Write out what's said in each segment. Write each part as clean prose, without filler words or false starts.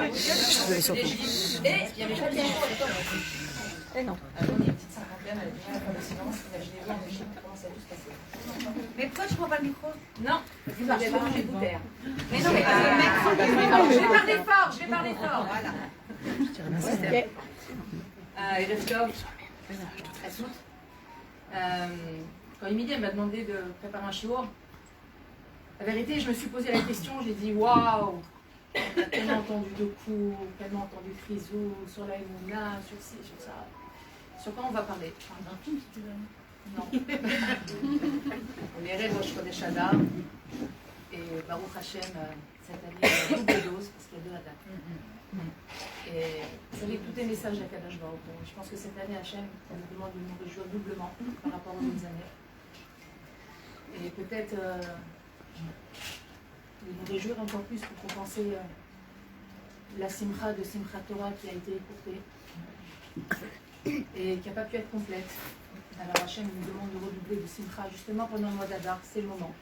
Et il y avait pas de Et non. on est une petite cinquantaine, elle a déjà la fin de silence, imaginez-vous en Égypte comment ça a dû se passer. Mais pourquoi tu prends pas le micro? Non, vous avez mangé vous taire. Mais non, mais parce que le mec, Je vais parler fort, voilà. ערב טוב. Quand Émilie elle m'a demandé de préparer un shiur, la vérité, je me suis posé la question, j'ai dit waouh, on a tellement entendu de coups, tellement entendu Frisou, sur la Emouna, sur ci, sur ça. Sur quoi on va parler? Non. On est Rosh Chodesh Adar et Baruch Hashem, cette année, il y a double dose parce qu'il y a 2 attaques. Et vous savez, tout est message d'Akadosh Baruch Hu. Je pense que cette année, Hachem nous demande de nous réjouir doublement par rapport aux autres années. Et peut-être de nous réjouir encore plus pour compenser la simcha de Simchat Torah qui a été écourtée et qui n'a pas pu être complète. Alors Hachem nous demande de redoubler de simcha justement pendant le mois d'Adar, c'est le moment.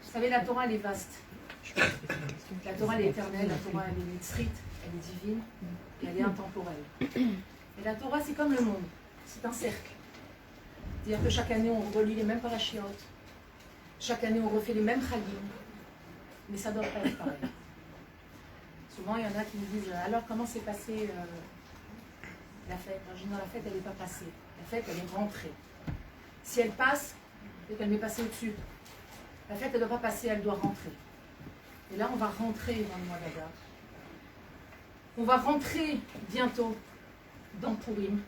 Vous savez, la Torah, elle est vaste. La Torah, elle est éternelle, la Torah, elle est mitzrite, elle est divine, et elle est intemporelle. Et la Torah, c'est comme le monde, c'est un cercle. C'est-à-dire que chaque année, on relit les mêmes parachiotes, chaque année, on refait les mêmes chagim, mais ça ne doit pas être pareil. Souvent, il y en a qui me disent, alors, comment s'est passée la fête? Moi, je dis, non, la fête, elle n'est pas passée. La fête, elle est rentrée. Si elle passe, c'est qu'elle m'est passée au-dessus. La fête, elle ne doit pas passer, elle doit rentrer. Et là, on va rentrer dans le mois d'Adar. On va rentrer bientôt dans Purim.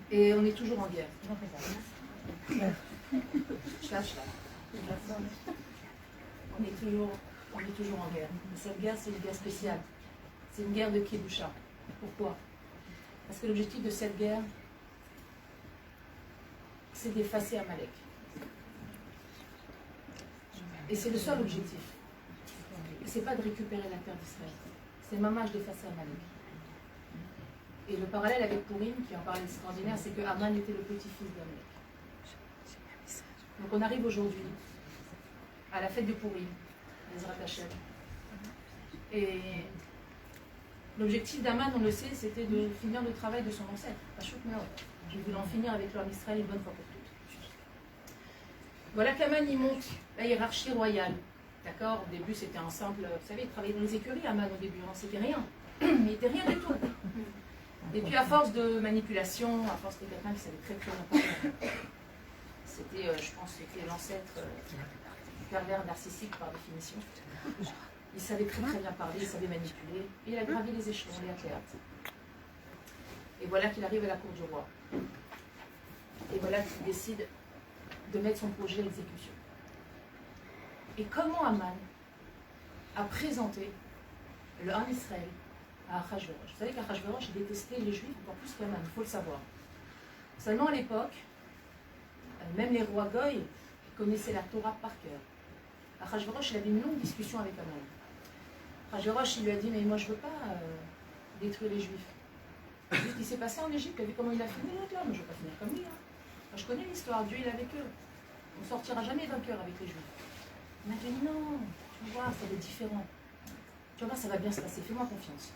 Et on est toujours en guerre. On est toujours en guerre. Et cette guerre, c'est une guerre spéciale. C'est une guerre de Kedusha. Pourquoi? Parce que l'objectif de cette guerre, c'est d'effacer Amalek. Et c'est le seul objectif. Et c'est pas de récupérer la terre d'Israël. C'est mamage d'effacer Amalek. Et le parallèle avec Purim, qui est un parallèle extraordinaire, c'est que Aman était le petit-fils d'Amalek. Donc on arrive aujourd'hui à la fête de Purim, Ezrat Hashem. Et l'objectif d'Aman, on le sait, c'était de finir le travail de son ancêtre, Pashut Meod. Il voulait en finir avec l'homme Israël une bonne fois pour toutes. Voilà qu'Aman y monte la hiérarchie royale. D'accord? Au début, c'était un simple. Vous savez, il travaillait dans les écuries, Aman, au début. Hein, c'était rien. Il n'était rien du tout. Et puis, à force de manipulation, à force de quelqu'un qui savait très bien parler. C'était, je pense, c'était l'ancêtre pervers narcissique par définition. Il savait très bien parler, il savait manipuler. Et il a gravi les échelons, les athlètes. Et voilà qu'il arrive à la cour du roi. Et voilà qu'il décide de mettre son projet à exécution. Et comment Aman a présenté le Ham Israël à Achashverosh? Vous savez qu'Achashverosh détestait les Juifs encore plus qu'Aman, il faut le savoir. Seulement à l'époque, même les rois Goy connaissaient la Torah par cœur. Achashverosh, il avait une longue discussion avec Aman. Achashverosh, il lui a dit, mais moi je ne veux pas détruire les Juifs. Vu ce qui s'est passé en Égypte, tu as vu comment il a fini l'autre là? Moi je ne veux pas finir comme lui. Hein. Moi, je connais l'histoire, Dieu il est avec eux. On ne sortira jamais vainqueur avec les Juifs. Il m'a dit non, tu vois, ça va être différent. Tu vas voir, ça va bien se passer, fais-moi confiance.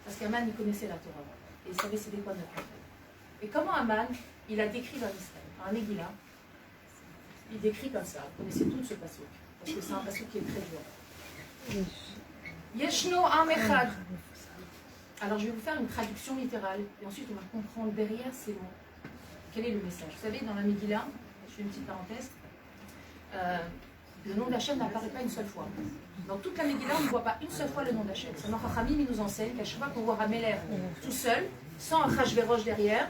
Parce qu'Aman, il connaissait la Torah. Et il savait c'était quoi notre prophète. Et comment Aman, il a décrit dans Israël, un Megillah, il décrit comme ça. Vous connaissez tous ce passouk. Parce que c'est un passouk qui est très dur. Yeshno Am Echad. Alors je vais vous faire une traduction littérale. Et ensuite on va comprendre derrière ces mots. Quel est le message? Vous savez, dans la Megillah, je fais une petite parenthèse, le nom d'Hachem n'apparaît pas une seule fois. Dans toute la Megillah, on ne voit pas une seule fois le nom d'Hachem. Seulement Chachamim nous enseigne qu'à chaque fois qu'on voit Hameler tout seul, sans Achashverosh derrière,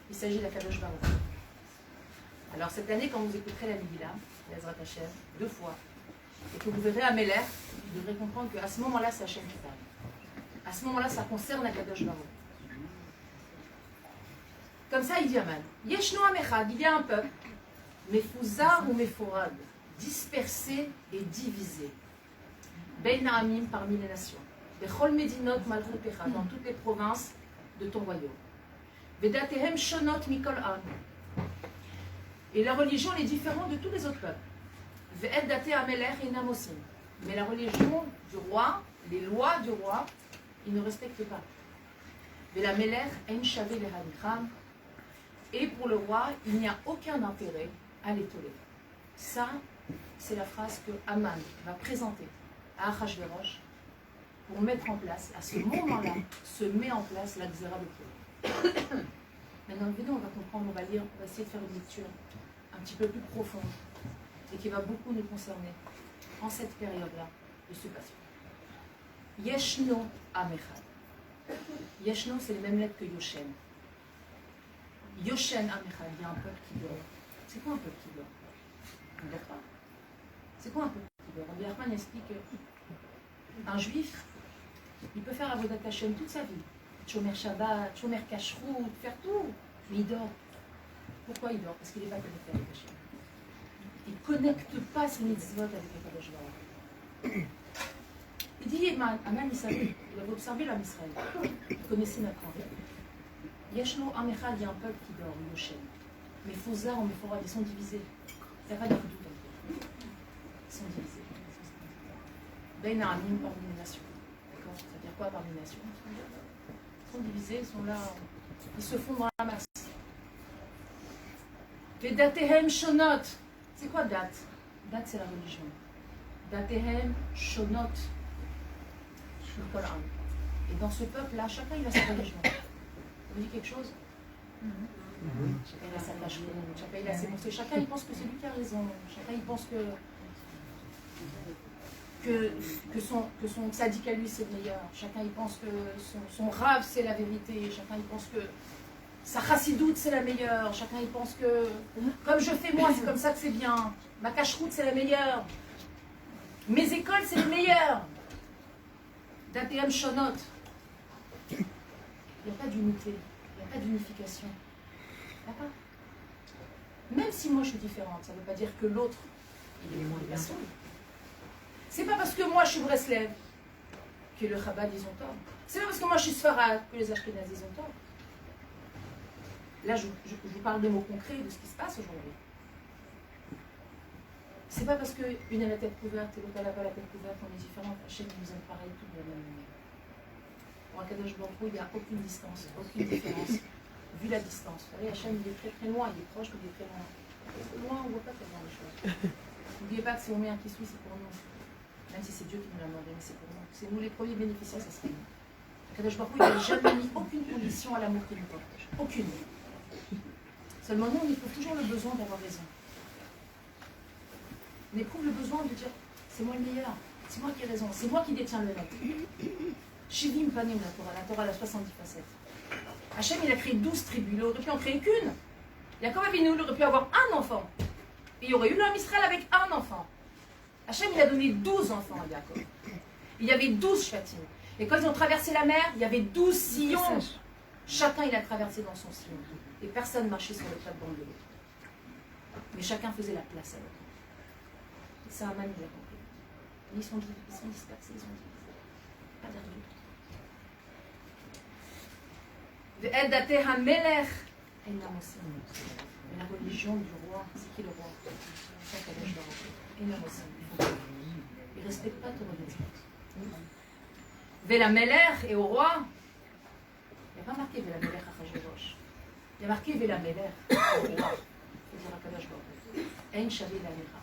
il s'agit d'Akadosh Baruch Hu. Alors cette année, quand vous écouterez la Megillah, Ezrat Hashem, 2 fois, et que vous verrez Hameler, vous devrez comprendre qu'à ce moment-là, c'est Hachem qui parle. À ce moment-là, ça concerne Akadosh Baruch Hu. Comme ça, il dit Aman. Yeshno Am Echad, il y a un peuple, Mefouzar ou Meforad, dispersé et divisé. Ben Naamim parmi les nations. Bechol Medinot Malchutecha, dans toutes les provinces de ton royaume. Vedatehem Shonot Mikol Am. Et la religion elle est différente de tous les autres peuples. Ve'ed daté amelech inam osim. Mais la religion du roi, les lois du roi, ils ne respectent pas. Ve'la melech en shavé lehanicham. Et pour le roi, il n'y a aucun intérêt à les tolérer. Ça, c'est la phrase que Haman va présenter à Achashverosh pour mettre en place, à ce moment-là, se met en place la Xéra de Purim. Maintenant, venez, on va comprendre, on va lire, on va essayer de faire une lecture un petit peu plus profonde et qui va beaucoup nous concerner en cette période-là de ce passage. Yeshno Amechad. Yeshno, c'est les mêmes lettres que Yoshen. Yoshen Amechad, il y a un peuple qui dort. C'est quoi un peuple qui dort? On ne dort pas. C'est quoi un peuple qui dort? Rabbi Nachman explique qu'un juif, il peut faire Avodat Hashem toute sa vie. Chomer Shabbat, Chomer Kashrut, faire tout. Mais il dort. Pourquoi il dort? Parce qu'il n'est pas connecté avec Hashem. Il ne connecte pas ses mitzvot avec le Kadosh Baruch. Il dit, Haman, il savait, il avait observé l'homme Israël. Il connaissait notre envers. Yeshno Amechad, il y a un peuple qui dort, Yoshen. Mais Fouzar ou Mephorad, ils sont divisés. Il n'y a pas de doute en fait. Ils sont divisés. Ben Amim, parmi les nations. D'accord? Ça veut dire quoi parmi les nations? Ils sont divisés, ils sont là, ils se font dans la masse. Vedatehem Shonot. C'est quoi date? Date, c'est la religion. Datehem Shonot. Et dans ce peuple-là, chacun il a sa religion. Ça vous dit quelque chose? Chacun il a sa cacheroute, chacun il a ses pensées, chacun il pense que c'est lui qui a raison, chacun il pense que son tzaddik à lui c'est le meilleur, chacun il pense que son rave c'est la vérité, chacun il pense que sa chassidoute c'est la meilleure, chacun il pense que comme je fais moi c'est comme ça que c'est bien, ma cacheroute c'est la meilleure, mes écoles c'est les meilleures. Datehem Shonot. Il n'y a pas d'unité, il n'y a pas d'unification. D'accord? Même si moi je suis différente, ça ne veut pas dire que l'autre, il est moins bien. C'est pas parce que moi je suis Breslev que le Chabad ils ont tort. C'est pas parce que moi je suis Sfarad que les Ashkénazes ils ont tort. Là je vous parle des mots concrets de ce qui se passe aujourd'hui. C'est pas parce qu'une a la tête couverte et l'autre n'a pas la tête couverte qu'on est différents. Hachem nous aime pareil, tout de la même manière. Pour Akadosh Baruch Hu, il n'y a aucune distance, aucune différence. Vu la distance. Vous savez, Hachem il est très très loin, il est proche, mais il est très loin. Loin, on ne voit pas très bien les choses. N'oubliez pas que c'est Omer qui suit, c'est pour nous. Même si c'est Dieu qui nous l'a demandé, mais c'est pour nous. C'est nous les premiers bénéficiaires, ça serait nous. Akadosh Baruch Hu, il n'a jamais mis aucune condition à l'amour qu'il nous porte. Aucune. Seulement nous, on éprouve toujours le besoin d'avoir raison. On éprouve le besoin de dire c'est moi le meilleur, c'est moi qui ai raison, c'est moi qui détiens le net. Shivim panim la Torah a 70 facettes. Hachem il a créé 12 tribus, il aurait pu en créer qu'une. Yaakov Avinu aurait pu avoir un enfant. Et il y aurait eu l'homme Israël avec un enfant. Hachem il a donné 12 enfants à Yaakov. Il y avait 12 shvatim. Et quand ils ont traversé la mer, il y avait 12 sillons. Chacun il a traversé dans son sillon. Et personne marchait sur le plate-bande de l'autre. Mais chacun faisait la place à l'autre. Ça a mal nous a compris. Ils sont dispersés, ils sont divisés. Pas d'air. Mais la religion du roi, c'est qui le roi? Il ne respecte pas ton religion. Vela Meler et au roi, il n'y a pas marqué Vela Meler à Achashverosh. Il y a marqué Vela Meler au roi. C'est-à-dire à Kadosh Baruch Hu. En Shavé la Mecha.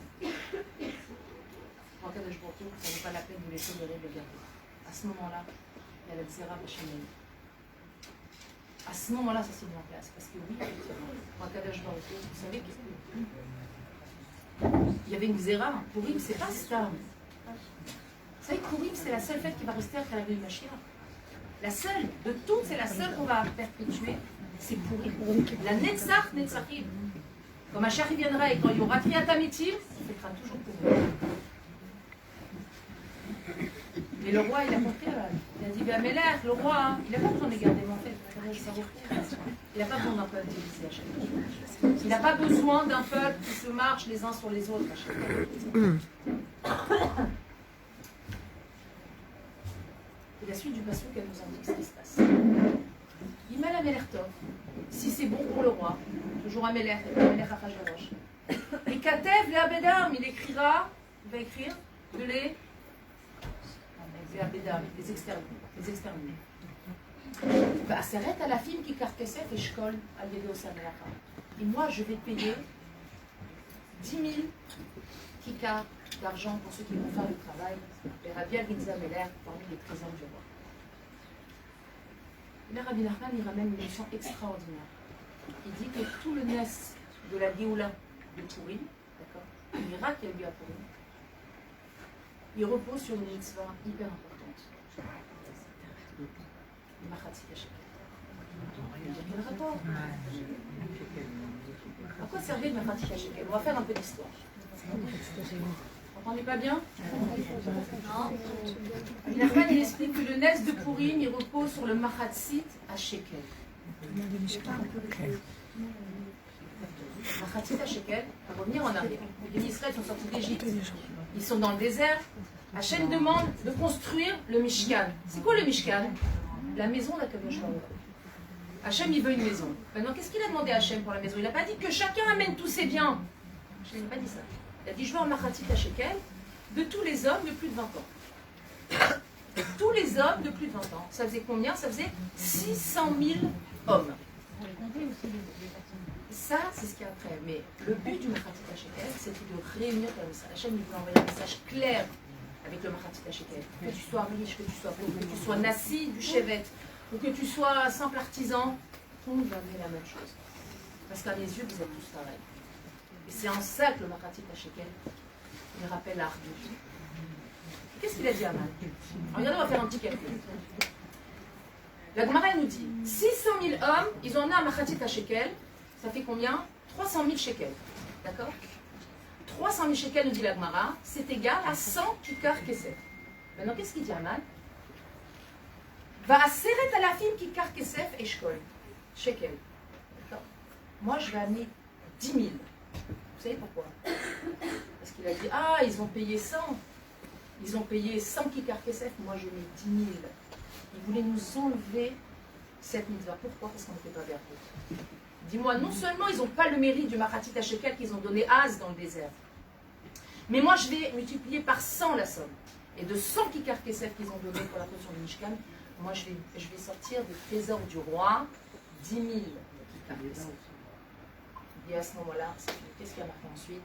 Pour Kadosh Baruch Hu, ça ne vaut pas la peine de les tolérer, de les garder. À ce moment-là, il y a la Xéra B'Shemayim. À ce moment-là, ça s'est mis en place. Parce que oui, pour Kadosh Baruch Hu, vous savez qu'il y avait une Xéra. Purim, c'est pas Stam. Vous savez que Purim, c'est la seule fête qui va rester après la venue de Mashiach. La seule, de toutes, c'est la seule qu'on va perpétuer, c'est Purim. La Netzach, Netzachim. Quand Mashiach viendra et quand il y aura Kriyat Amitim, on fêtera toujours Purim. Mais le roi, il a compris, il a dit, ben Améler, le roi, hein, il n'a pas besoin de les garder, mais en fait, il n'a pas besoin d'un peuple divisé à chaque fois. Il n'a pas besoin d'un peuple qui se marche les uns sur les autres à chaque fois. Et la suite du passage, elle nous indique ce qui se passe. Imel Améler Tov, si c'est bon pour le roi, toujours un Melech, Achashverosh. Et Katev le Abedam, il écrira, il va écrire de les Abedam, les exterminés. Aseret à la fille qui carcassait et shkol à l'Yédo Samelacha. Et moi, je vais payer 10 000 kikars d'argent pour ceux qui vont faire le travail. Et Rabbi Agriza Meler parmi les présents du roi. Mais Rabbi Nachman, il ramène une leçon extraordinaire. Il dit que tout le nes de la Géoula de Purim, d'accord, le miracle qu'il y a eu à Purim, il repose sur une mitzvah hyper importante. Le Machatzit HaShekel. Quel rapport? À quoi servait le Machatzit HaShekel? On va faire un peu d'histoire. Vous n'entendez pas bien? Non. Nachman, il explique que le nes de Purim, il repose sur le Machatzit HaShekel. Machatzit HaShekel, pour revenir en arrière. Les Israël sont sortis d'Égypte. Ils sont dans le désert. Hachem demande de construire le Mishkan. C'est quoi le Mishkan? La maison d'Akadosh Baruch Hu. Hachem, il veut une maison. Maintenant, qu'est-ce qu'il a demandé à Hachem pour la maison? Il n'a pas dit que chacun amène tous ses biens. Hachem n'a pas dit ça. Il a dit, je veux un Machatzit HaShekel de tous les hommes de plus de 20 ans. Tous les hommes de plus de 20 ans. Ça faisait combien? Ça faisait 600 000 hommes. Ça, c'est ce qu'il y a après. Mais le but du Machatzit HaShekel, c'était de réunir comme ça. Hachem, il voulait envoyer un message clair avec le Machatzit HaShekel. Que tu sois riche, que tu sois pauvre, que tu sois nassi du chevet, ou que tu sois simple artisan, tout le monde va amener la même chose. Parce qu'à mes yeux, vous êtes tous pareils. Et c'est en ça que le Machatzit HaShekel, il rappelle l'art de Dieu. Qu'est-ce qu'il a dit à Aman? Regardez, on va faire un petit calcul. La Gemara nous dit 600 000 hommes, ils ont amené un Machatzit HaShekel, ça fait combien? 300 000 shekels. D'accord? 300 000 shekels, nous dit la Gemara, c'est égal à 100 kikar kesef. Maintenant, qu'est-ce qu'il dit Aman? Va aseret à la fille kikar kesef et shkol. Shekel. D'accord? Moi, je vais amener 10 000. Vous savez pourquoi? Parce qu'il a dit, ah, ils ont payé 100. Ils ont payé 100 kikar kesef, moi je mets 10 000. Ils voulaient nous enlever cette mitzvah. Pourquoi? Parce qu'on n'était pas vertueux. Dis-moi, non seulement ils n'ont pas le mérite du Machatzit HaShekel qu'ils ont donné Az dans le désert, mais moi je vais multiplier par 100 la somme. Et de 100 kikar kesef qu'ils ont donné pour la construction du Mishkan, moi je vais sortir des trésors du roi 10 000 kikar kesef. Et à ce moment-là, qu'est-ce qu'il y a marqué ensuite?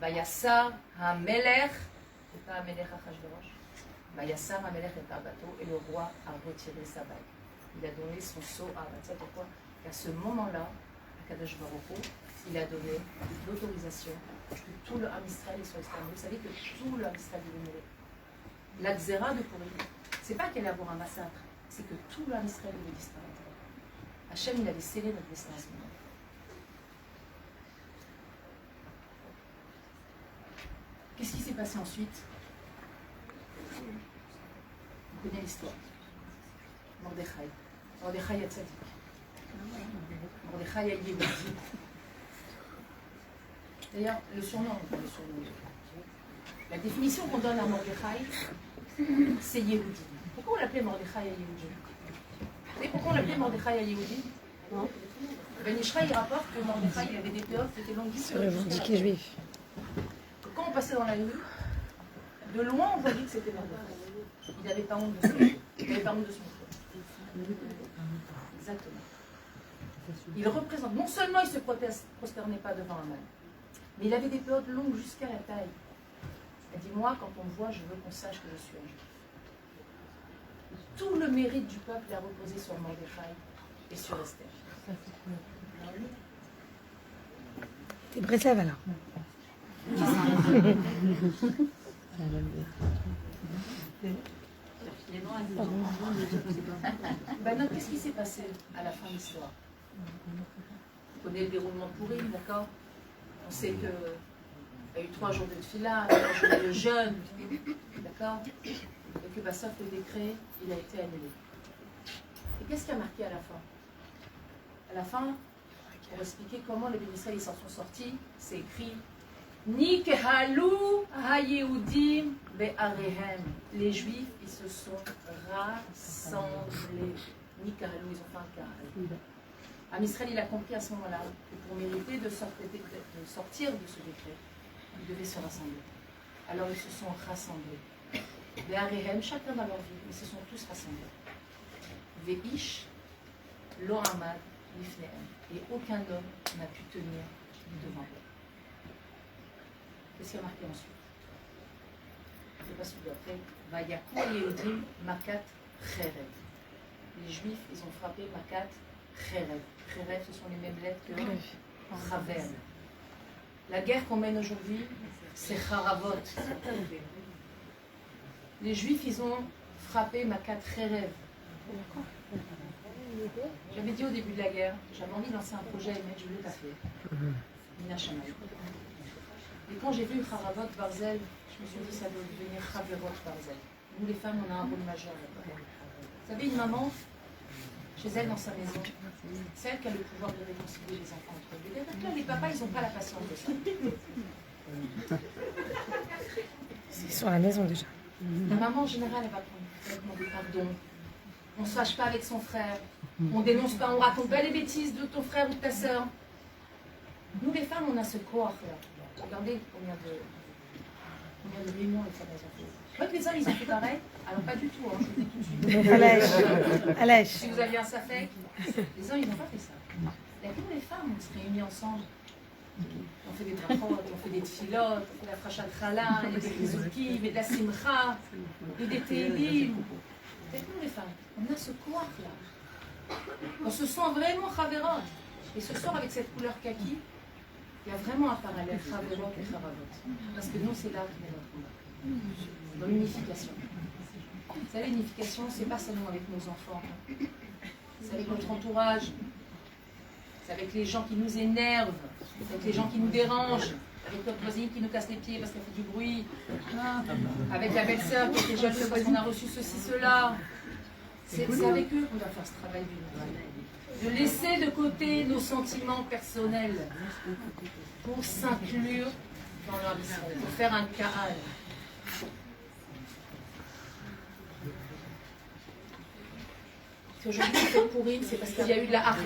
Vayassar HaMelech, et pas HaMelech Achashverosh. Vayassar HaMelech et Tarbato, et le roi a retiré sa bague. Il a donné son sceau à Abatsa. Pourquoi? À ce moment-là, Akadosh Baruch Hu, il a donné l'autorisation que tout le Ham Israël soit exterminé. Vous savez que tout le Ham Israël est mourir. La Xéra de Purim, c'est pas qu'il allait avoir un massacre, c'est que tout le Ham Israël devait disparaître. Hachem, il avait scellé notre destin à ce moment. Qu'est-ce qui s'est passé ensuite? On connaît l'histoire. Mordechai. Mordechai a tzadik. Mordechai a Yehudi. D'ailleurs, le surnom, la définition qu'on donne à Mordechai, c'est Yehudi. Pourquoi on l'appelait Mordechai à Yehudi? Vous savez pourquoi on l'appelait Mordechai à Yehudi? Ben Ishraï rapporte que Mordechai il avait des théories qui étaient longues. Se revendiquer juif. Quand on passait dans la rue, de loin on voyait que c'était Mordechai. Il n'avait pas honte de son corps. Il n'avait pas honte de son corps. Exactement. Il représente, non seulement il ne se prosternait pas devant un mal, mais il avait des périodes longues jusqu'à la taille. Elle dit, moi, quand on me voit, je veux qu'on sache que je suis un juif. Tout le mérite du peuple a reposé sur Mordechai et sur Esther. T'es Breslev alors. Ben, qu'est-ce qui s'est passé à la fin de l'histoire? On connaît le déroulement de Purim, d'accord? On sait qu'il y a eu 3 jours de tefila, 3 jours de jeûne, d'accord? Et que sauf le décret, il a été annulé. Et qu'est-ce qui a marqué à la fin? À la fin, pour expliquer comment les Israël s'en sont sortis, c'est écrit Ni kehalu ha-yehudim be'arehem. Les Juifs, ils se sont rassemblés. Ni kehalu, ils ont fait un kahal. Israël, il a compris à ce moment-là que pour mériter de sortir de ce décret, ils devaient se rassembler. Alors ils se sont rassemblés. Ve'arehem, chacun dans leur vie, ils se sont tous rassemblés. Ve'ish lo amad lifnehem. Et aucun homme n'a pu tenir devant eux. Qu'est-ce qui a marqué ensuite? C'est pas celui d'après. Vayakou Yehudim makat cherev. Les Juifs, ils ont frappé makat cherev. Cherev, ce sont les mêmes lettres que Chaver. La guerre qu'on mène aujourd'hui, c'est Charavot. Les Juifs, ils ont frappé Makat Cherev. J'avais dit au début de la guerre, j'avais envie de lancer un projet, mais je ne l'ai pas fait. Mina Shammai. Et quand j'ai vu Charavot Barzel, je me suis dit ça doit devenir Chaverot Barzel. Nous, les femmes, on a un rôle majeur. Vous savez, une maman, chez elle, dans sa maison, c'est elle qui a le pouvoir de réconcilier les enfants entre eux. Là, les papas, ils n'ont pas la patience de ça. C'est sur la maison déjà. La maman, en général, elle va demander pardon. On ne se fâche pas avec son frère. On ne dénonce pas, on ne raconte pas les bêtises de ton frère ou de ta sœur. Nous, les femmes, on a ce corps-là. Regardez combien de réunions les femmes ont fait. Je crois que les hommes, ils ont fait pareil. Alors, pas du tout, hein, je vous dis tout de suite. Allège. Si vous aviez un safek, les hommes, ils n'ont pas fait ça. Il y a que nous, les femmes, on se réunit ensemble. On fait des brachot, on fait des tfilotes, on fait la frachat chala, et des rizukim, et de la simcha, et des télim. C'est nous, les femmes. On a ce corps-là. On se sent vraiment chaverot. Et ce soir, avec cette couleur kaki, il y a vraiment un parallèle chaverot et charavot. Parce que nous, c'est là qu'on est notre combat. Dans l'unification. Vous savez, l'unification, c'est pas seulement avec nos enfants. C'est avec notre entourage. C'est avec les gens qui nous énervent. Avec les gens qui nous dérangent. Avec notre voisine qui nous casse les pieds parce qu'elle fait du bruit. Avec la belle-sœur qui était jalouse parce qu'on a reçu ceci, cela. C'est avec eux qu'on doit faire ce travail d'unité. De laisser de côté nos sentiments personnels pour s'inclure dans leur mission, pour faire un kahal. Aujourd'hui, on fait Pourim, c'est parce qu'il y a eu de la haris.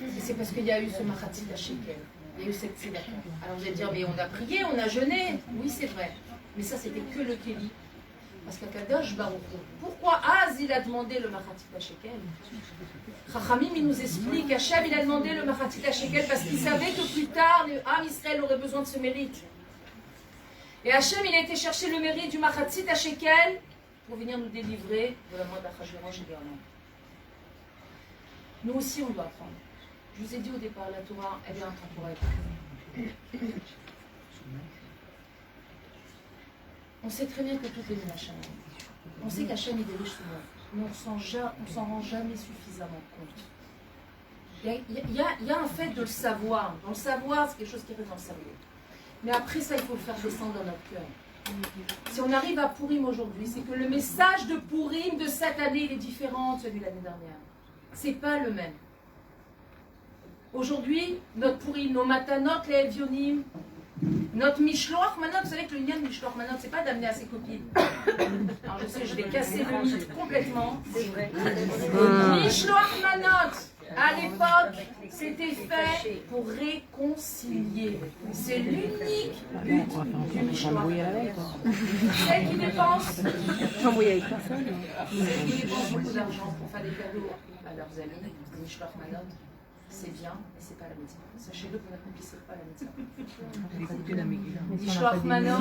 Et c'est parce qu'il y a eu ce machatzit shekel. Il y a eu cette tzedaka. Alors vous allez dire, mais on a prié, on a jeûné. Oui, c'est vrai. Mais ça, c'était que le kéli. Parce qu'Akadosh Baruch Hu, pourquoi Az il a demandé le machatzit shekel? Chachamim, il nous explique, Hachem, il a demandé le machatzit shekel parce qu'il savait que plus tard, le Ham Israël aurait besoin de ce mérite. Et Hachem, il a été chercher le mérite du machatzit shekel pour venir nous délivrer de la main d'Achashverosh et d'Haman. Nous aussi, on doit apprendre. Je vous ai dit au départ, la Torah, elle est intemporelle. On sait très bien que tout est de Hachem. On sait qu'Hachem, il dirige tout le monde. Mais on s'en rend jamais suffisamment compte. Il y a un fait de le savoir. Dans le savoir, c'est quelque chose qui reste dans le cerveau. Mais après ça, il faut le faire descendre dans notre cœur. Si on arrive à Pourim aujourd'hui, c'est que le message de Pourim de cette année, il est différent de celui de l'année dernière. C'est pas le même. Aujourd'hui, notre Pourim, nos matanot, les Evionim, notre Mishloach Manot, vous savez que le lien de Mishloach Manot, c'est pas d'amener à ses copines. Alors je sais, je vais casser le mythe complètement, c'est vrai. Mishloach Manot, à l'époque, c'était fait pour réconcilier. C'est l'unique but du Mishloach Manot. Celles qui dépensent, celles qui dépensent beaucoup d'argent pour faire des cadeaux à leurs amis, le Mishloach Manot, c'est bien, mais c'est pas la médecine. Sachez-le, vous n'accomplissez pas la médecine. Mishloach Manot.